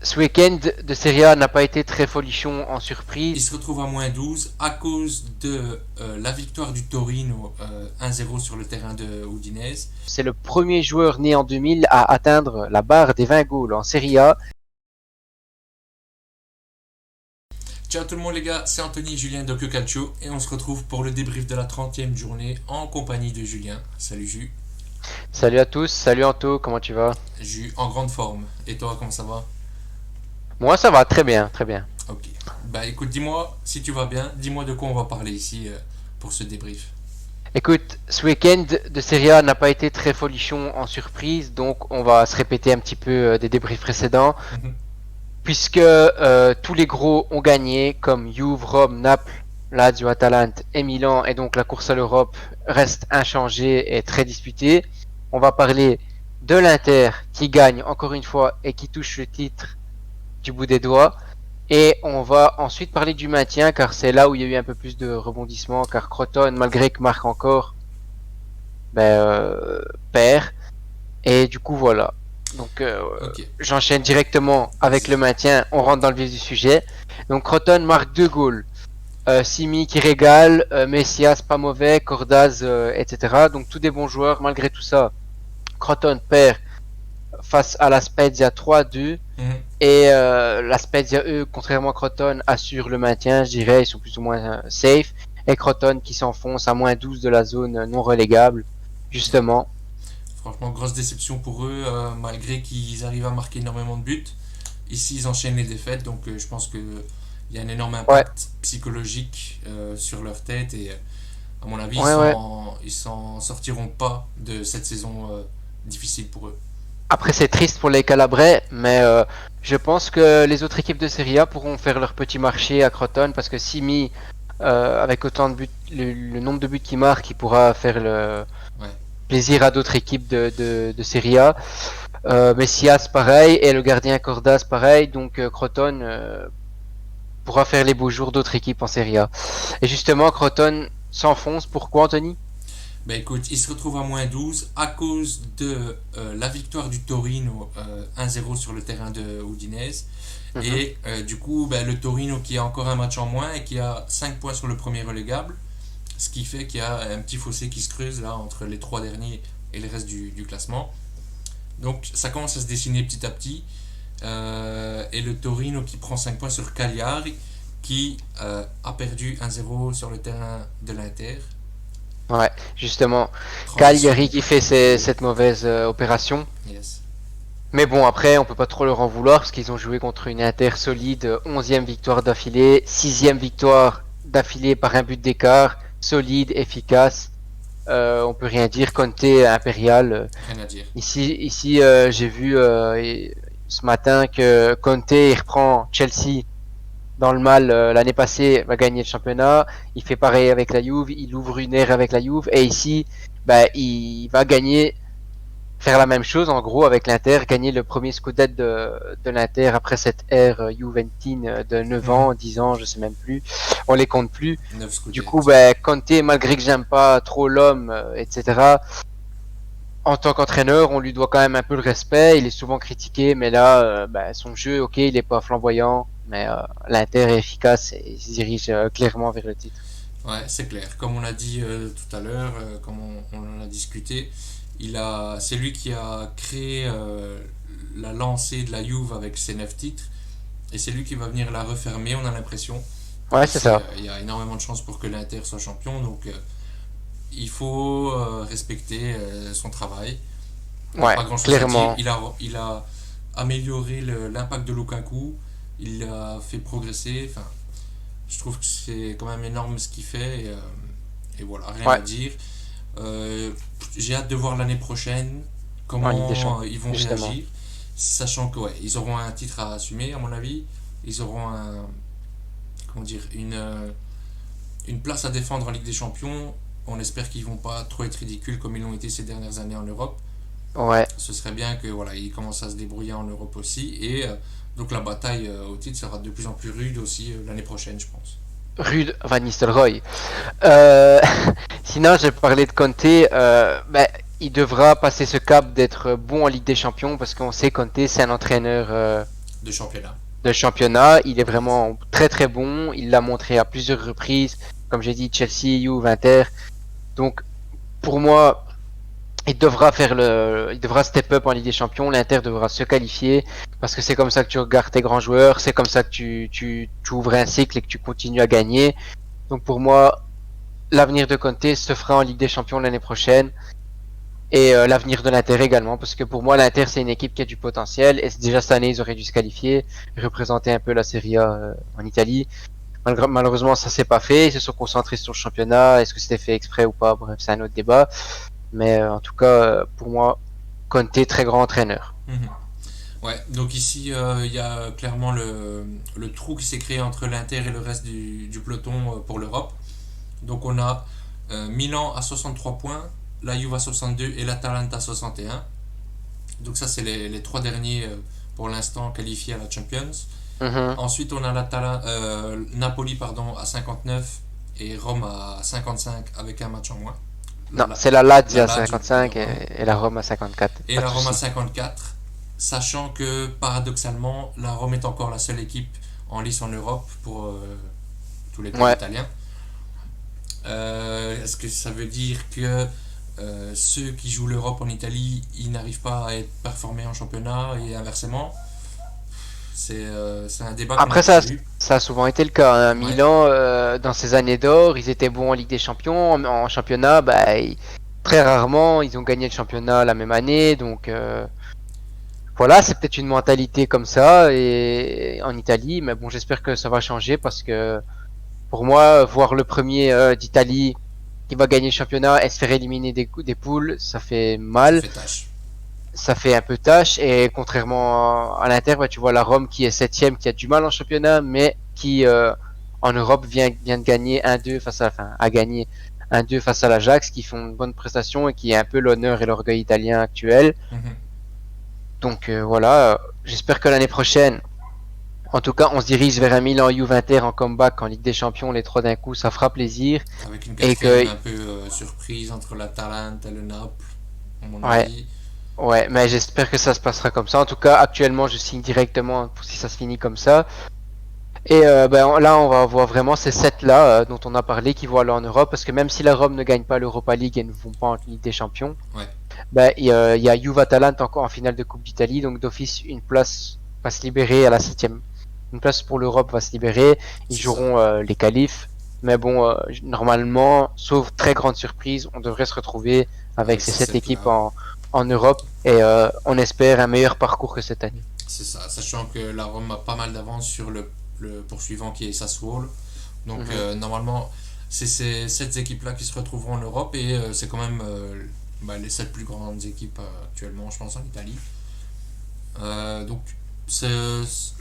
ce week-end de Serie A n'a pas été très folichon en Il surprise. se retrouve à moins 12 à cause de la victoire du Torino 1-0 sur le terrain de Udinese. C'est le premier joueur né en 2000 à atteindre la barre des 20 goals en Serie A. Ciao tout le monde les gars, c'est Anthony et Julien d'Occhio Calcio et on se retrouve pour le débrief de la 30e journée en compagnie de Julien. Salut Jus. Salut à tous, salut Anto, comment tu vas? Jus en grande forme. Et toi, comment ça va? Moi ça va, très bien, très bien. Ok. Bah écoute, dis-moi si tu vas bien, dis-moi de quoi on va parler ici pour ce débrief. Écoute, ce week-end de Serie A n'a pas été très folichon en surprise, donc on va se répéter un petit peu des débriefs précédents, puisque tous les gros ont gagné, comme Juve, Rome, Naples, Lazio, Atalante et Milan, et donc la course à l'Europe reste inchangée et très disputée. On va parler de l'Inter qui gagne encore une fois et qui touche le titre du bout des doigts. Et on va ensuite parler du maintien, car c'est là où il y a eu un peu plus de rebondissement, car Croton, malgré que marque encore, ben, perd. Et du coup, voilà. Donc, Ok. j'enchaîne directement avec Vas-y. le maintien. On rentre dans le vif du sujet. Donc, Croton marque 2 goals. Simi qui régale, Messias pas mauvais, Cordaz, etc. Donc, tous des bons joueurs. Malgré tout ça, Croton perd face à la Spezia 3-2. Mhm. Et la Spezia, eux, contrairement à Croton, assurent le maintien, je dirais, ils sont plus ou moins safe. Et Croton qui s'enfonce à moins 12 de la zone non relégable, Ouais. justement. Franchement, grosse déception pour eux, malgré qu'ils arrivent à marquer énormément de buts. Ici, ils enchaînent les défaites, donc je pense qu'il y a un énorme Ouais, impact psychologique sur leur tête et à mon avis, ouais. ils s'en sortiront pas de cette saison difficile pour eux. Après, c'est triste pour les Calabrais, mais je pense que les autres équipes de Serie A pourront faire leur petit marché à Croton parce que Simi, avec autant de buts, le nombre de buts qu'il marque, il pourra faire le Ouais. plaisir à d'autres équipes de Serie A. Messias, pareil, et le gardien Cordas, pareil. Donc Croton pourra faire les beaux jours d'autres équipes en Serie A. Et justement, Croton s'enfonce. Pourquoi, Anthony? Ben écoute, ils se retrouvent à moins 12 à cause de la victoire du Torino 1-0 sur le terrain de Udinese. Mhm. Et du coup, ben, le Torino qui a encore un match en moins et qui a 5 points sur le premier relégable. Ce qui fait qu'il y a un petit fossé qui se creuse là entre les trois derniers et le reste du classement. Donc ça commence à se dessiner petit à petit. Et le Torino qui prend 5 points sur Cagliari qui a perdu 1-0 sur le terrain de l'Inter. Ouais, justement, Transition. Cagliari qui fait cette mauvaise opération. Yes. Mais bon, après, on peut pas trop leur en vouloir parce qu'ils ont joué contre une Inter solide, 11e victoire d'affilée, 6e victoire d'affilée par un but d'écart, solide, efficace. On peut rien dire. Conte impérial. Rien à dire. Ici, j'ai vu ce matin que Conte il reprend Chelsea dans le mal l'année passée, va gagner le championnat. Il fait pareil avec la Juve, il ouvre une ère avec la Juve et ici, bah, il va gagner faire la même chose en gros avec l'Inter, gagner le premier scudetto de l'Inter après cette ère juventine de 9 Mhm. ans, 10 ans, je sais même plus, on les compte plus. 9 Du coup, Scudetto. ben, Conte, malgré que j'aime pas trop l'homme, etc., en tant qu'entraîneur, on lui doit quand même un peu le respect. Il est souvent critiqué, mais là, ben, son jeu, ok, il est pas flamboyant, mais l'Inter est efficace et il se dirige clairement vers le titre. Ouais, c'est clair. Comme on l'a dit tout à l'heure, comme on en a discuté, c'est lui qui a créé la lancée de la Juve avec ses 9 titres. Et c'est lui qui va venir la refermer, on a l'impression. Donc Ouais, c'est ici, ça. il y a énormément de chances pour que l'Inter soit champion. Donc il faut respecter son travail. Il n'y a Ouais, pas grand-chose à dire. clairement. Il a amélioré l'impact de Lukaku. Il l'a fait progresser. Enfin, je trouve que c'est quand même énorme ce qu'il fait. Et voilà, rien Ouais, à dire. Euh, j'ai hâte de voir l'année prochaine en Ligue des comment Champions, ils vont justement. réagir. Sachant que ouais, ils auront un titre à assumer, à mon avis. Ils auront comment dire, une place à défendre en Ligue des Champions. On espère qu'ils vont pas trop être ridicules comme ils l'ont été ces dernières années en Europe. Ouais, Ce serait bien que voilà, ils commencent à se débrouiller en Europe aussi. Et donc la bataille au titre sera de plus en plus rude aussi l'année prochaine, je pense. Rude Van Nistelrooy. Sinon, j'ai parlé de Conte. Ben, il devra passer ce cap d'être bon en Ligue des Champions parce qu'on sait Conte, c'est un entraîneur de championnat. de championnat. Il est vraiment très très bon. Il l'a montré à plusieurs reprises. Comme j'ai dit, Chelsea, Juve, Inter. Donc pour moi, il devra step up en Ligue des Champions. L'Inter devra se qualifier parce que c'est comme ça que tu regardes tes grands joueurs. C'est comme ça que tu ouvres un cycle et que tu continues à gagner. Donc pour moi, l'avenir de Conte se fera en Ligue des Champions l'année prochaine. Et l'avenir de l'Inter également, parce que pour moi l'Inter c'est une équipe qui a du potentiel, et déjà cette année ils auraient dû se qualifier, représenter un peu la Serie A en Italie. Malheureusement ça s'est pas fait, ils se sont concentrés sur le championnat, est-ce que c'était fait exprès ou pas, bref c'est un autre débat. Mais en tout cas pour moi Conte très grand entraîneur. Mhm. Ouais, donc ici, il y a clairement le trou qui s'est créé entre l'Inter et le reste du peloton pour l'Europe. Donc on a Milan à 63 points, la Juve à 62 et l'Atalanta à 61. Donc ça, c'est les trois derniers pour l'instant qualifiés à la Champions. Mhm. Ensuite, on a Napoli pardon, à 59 et Rome à 55 avec un match en moins. Non, c'est la Lazio La à Lazio, 55 pardon. et la Rome à 54. Et Pas de la Rome à souci. 54, sachant que paradoxalement, la Rome est encore la seule équipe en lice en Europe pour tous les clubs Ouais. italiens. Est-ce que ça veut dire que ceux qui jouent l'Europe en Italie, ils n'arrivent pas à être performés en championnat et inversement? C'est un débat qu'on a Après ça, déjà eu. ça a souvent été le cas, hein. Ouais, Milan, dans ses années d'or, ils étaient bons en Ligue des Champions, en championnat, bah, très rarement ils ont gagné le championnat la même année, donc voilà, c'est peut-être une mentalité comme ça et en Italie, mais bon, j'espère que ça va changer parce que pour moi, voir le premier d'Italie qui va gagner le championnat et se faire éliminer des poules, ça fait ça mal, fait tâche. ça fait un peu tâche et contrairement à l'Inter, bah, tu vois la Rome qui est septième, qui a du mal en championnat, mais qui en Europe vient de gagner 1-2 enfin, a gagné 1-2 face à l'Ajax, qui font une bonne prestation et qui est un peu l'honneur et l'orgueil italien actuel. Mhm. Donc voilà, j'espère que l'année prochaine, en tout cas, on se dirige vers un Milan Juve Inter en comeback en Ligue des Champions, les trois d'un coup, ça fera plaisir. Avec une Et quatrième que, un peu surprise entre l'Atalanta et le Naples, à mon ouais, avis. ouais, mais j'espère que ça se passera comme ça. En tout cas, actuellement, je signe directement pour si ça se finit comme ça. Et ben, là, on va voir vraiment ces sept-là dont on a parlé qui vont aller en Europe, parce que même si la Rome ne gagne pas l'Europa League et ne vont pas en Ligue des Champions, Ouais, ben, il y a Juve Atalanta encore en finale de Coupe d'Italie, donc d'office, une place va se libérer à la septième. Une place pour l'Europe va se libérer. Ils c'est ça. joueront les qualifs. Mais bon, normalement, sauf très grande surprise, on devrait se retrouver avec Avec ces ces sept équipes sept-là, en Europe et on espère un meilleur parcours que cette année. c'est ça. Sachant que la Rome a pas mal d'avance sur le poursuivant qui est Sassuolo. Donc Mhm. normalement, c'est ces sept équipes-là qui se retrouveront en Europe et c'est quand même bah, les sept plus grandes équipes actuellement, je pense, en Italie. Donc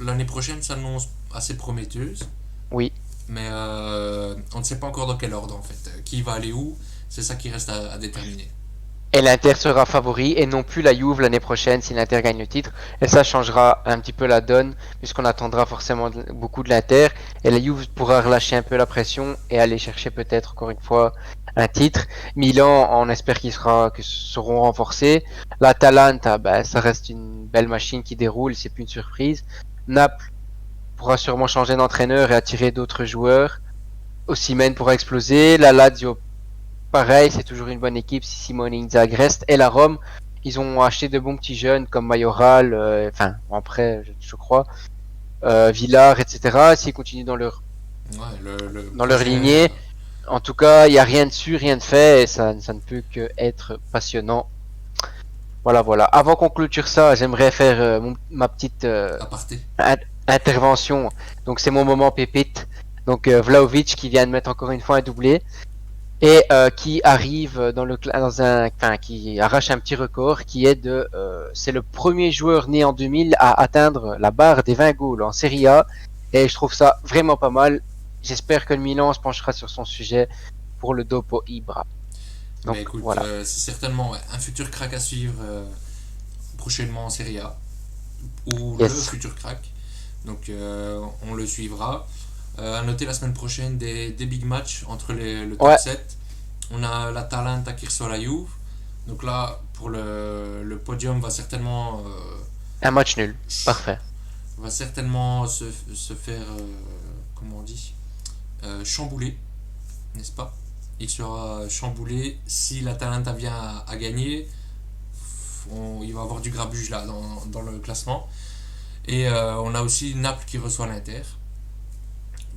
l'année prochaine s'annonce assez prometteuse, Oui. mais on ne sait pas encore dans quel ordre en fait. Qui va aller où, c'est ça qui reste à déterminer. Et l'Inter sera favori et non plus la Juve l'année prochaine si l'Inter gagne le titre. Et ça changera un petit peu la donne puisqu'on attendra forcément beaucoup de l'Inter. Et la Juve pourra relâcher un peu la pression et aller chercher peut-être encore une fois un titre. Milan, on espère que seront renforcés. L'Atalanta, bah, ça reste une belle machine qui déroule, c'est plus une surprise. Naples pourra sûrement changer d'entraîneur et attirer d'autres joueurs. Osimhen pourra exploser. La Lazio, pareil, c'est toujours une bonne équipe si Simone Inzaghi reste. Et la Rome, ils ont acheté de bons petits jeunes comme Mayoral, enfin, en prêt, je crois, Villar, etc. S'ils continuent Ouais, le dans leur projet. lignée, en tout cas, il n'y a rien de sûr, rien de fait, et ça ne peut que être passionnant. Voilà, voilà. Avant qu'on clôture ça, j'aimerais faire ma petite Aparté. in- intervention. Donc, c'est mon moment pépite. Donc, Vlahovic qui vient de mettre encore une fois un doublé. Et qui arrive enfin, qui arrache un petit record qui est c'est le premier joueur né en 2000 à atteindre la barre des 20 goals en Serie A et je trouve ça vraiment pas mal. J'espère que le Milan se penchera sur son sujet pour le Dopo Ibra. Mais Donc écoute, voilà. c'est certainement ouais, un futur crack à suivre prochainement en Serie A. Ou le Yes. futur crack. Donc on le suivra. À noter la semaine prochaine des big matchs entre le top Ouais, 7. On a l'Atalanta qui reçoit la Juve. Donc là, pour le podium, va certainement un match nul. Parfait. va certainement se faire, comment on dit, chambouler, n'est-ce pas? Il sera chamboulé si l'Atalanta vient à gagner. Il va avoir du grabuge là dans le classement. Et on a aussi Naples qui reçoit l'Inter.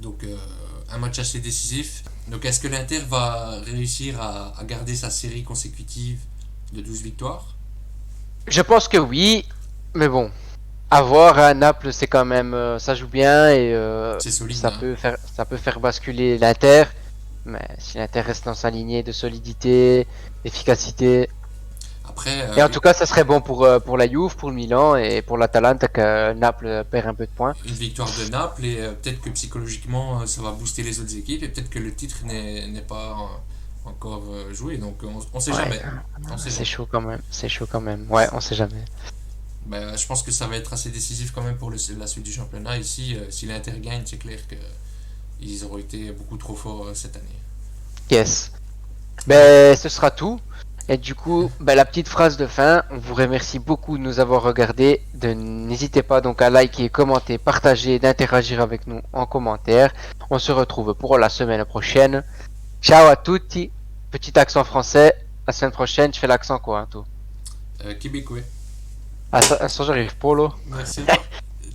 Donc un match assez décisif. Donc est-ce que l'Inter va réussir à garder sa série consécutive de 12 victoires? Je pense que oui, mais bon, à voir, à Naples, c'est quand même, ça joue bien et C'est solide, ça hein. peut faire basculer l'Inter. Mais si l'Inter reste dans sa lignée de solidité, d'efficacité, Après, et en tout cas, ça serait bon pour la Juve, pour le Milan et pour l'Atalanta que Naples perd un peu de points. une victoire de Naples et peut-être que psychologiquement ça va booster les autres équipes et peut-être que le titre n'est pas encore joué. Donc on sait Ouais, jamais. On sait c'est jamais. chaud quand même, c'est chaud quand même. Ouais, on sait jamais. Ben, je pense que ça va être assez décisif quand même pour la suite du championnat. Ici, si l'Inter gagne, c'est clair qu'ils auront été beaucoup trop forts cette année. Yes. Allez, Ben, ce sera tout. Et du coup, ben, la petite phrase de fin, on vous remercie beaucoup de nous avoir regardés. N'hésitez pas donc à liker, commenter, partager, d'interagir avec nous en commentaire. On se retrouve pour la semaine prochaine. Ciao à tutti. Petit accent français. La semaine prochaine, je fais l'accent quoi, hein, tout. Québécois. Ah, ça j'arrive pas, là. Merci à toi.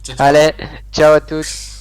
Ciao, ciao. Allez, ciao à tous.